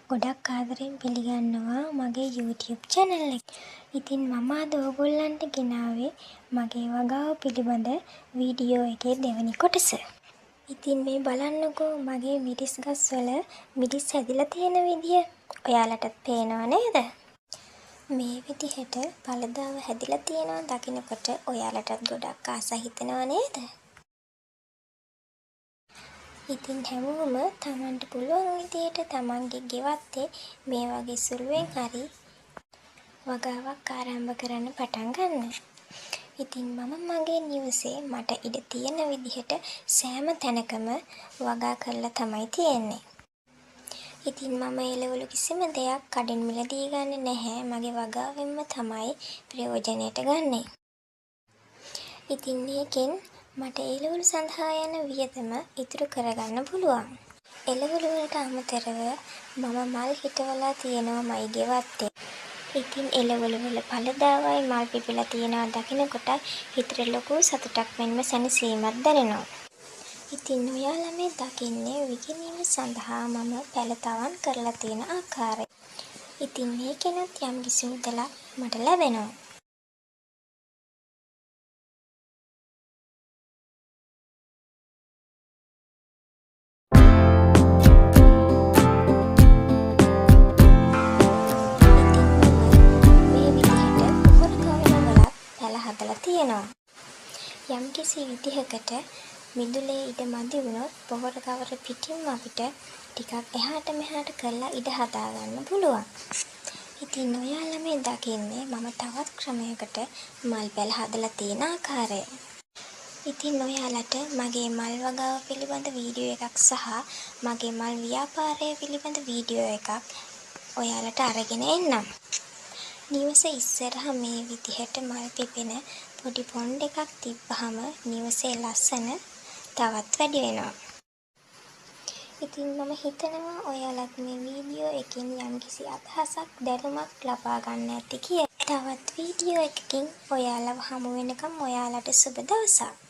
ගොඩක් ආදරෙන් පිළිගන්නවා මගේ YouTube channel එක. ඉතින් මම අද ඔයගොල්ලන්ට ගෙනාවේ මගේ වගාව පිළිබඳ වීඩියෝ එකේ දෙවෙනි කොටස. ඉතින් මේ බලන්නකෝ මගේ මිරිස් ගස්වල මිරිස් හැදිලා තියෙන විදිය. ඔයාලටත් පේනව නේද? මේ විදිහට පළදාව හැදිලා තියෙනවා දකින්නකොට ඔයාලටත් ගොඩක් ආස හිතෙනව නේද? ඉතින් හැමෝම තමන්ට පුළුවන් විදියට තමන්ගේ ගෙවත්තේ මේ වගේ සුළුවෙන් හරි වගාවක් ආරම්භ කරන්න පටන් ගන්න. ඉතින් මම මගේ නිවසේ මට ඉඩ තියෙන විදිහට සෑම තැනකම වගා කරලා තමයි තියෙන්නේ. ඉතින් මම එළවලු කිසිම දෙයක් කඩින් මිලදී ගන්නෙ නැහැ. මගේ වගාවෙන්ම තමයි ප්‍රයෝජනෙට ගන්නෙ. ඉතින් මේකෙන් මට එළවලු සඳහා යන වියදම ඉතුරු කරගන්න පුළුවන්. එළවලු වලට අමතරව මම මල් හිටවලා තියෙනවා මයි ගෙවත්තේ. ඉතින් එළවලු වල පළදාවයි මල් පිපිලා තියෙනවා දකිනකොට හිතට ලොකු සතුටක් මෙන්ම සැනසීමක් දැනෙනවා. ඉතින් ඔයාලා මේ දකින්නේ විකිණීම සඳහා මම පැළතවන් කරලා තියෙන ආකාරය. ඉතින් මේකෙනුත් යම් කිසි මුදලක් මට ලැබෙනවා. හදලා තියෙනවා. යම්කිසි විදිහකට මිදුලේ ඉඩ මදි වුණොත් පොහොර කවර පිටින්ම අපිට ටිකක් එහාට මෙහාට කරලා ඉඩ හදා ගන්න පුළුවන්. ඉතින් ඔයාලා මේ දකින්නේ මම තවත් ක්‍රමයකට මල් පැල හදලා තියෙන ආකාරය. ඉතින් ඔයාලට මගේ මල් වගාව පිළිබඳ වීඩියෝ එකක් සහ මගේ මල් ව්‍යාපාරය පිළිබඳ වීඩියෝ එකක් ඔයාලට අරගෙන එන්නම්. නිවස ඉස්සරහා මේ විදිහට මල් පිපෙන පොඩි පොන්ඩ් එකක් තිබ්බහම නිවසේ ලස්සන තවත් වැඩි වෙනවා. ඉතින් මම හිතනවා ඔයාලත් මේ වීඩියෝ එකෙන් යම්කිසි අදහසක් දැනුමක් ලබා ගන්න ඇති කියලා. තවත් වීඩියෝ එකකින් ඔයාලව හමු වෙනකම් ඔයාලට සුබ දවසක්.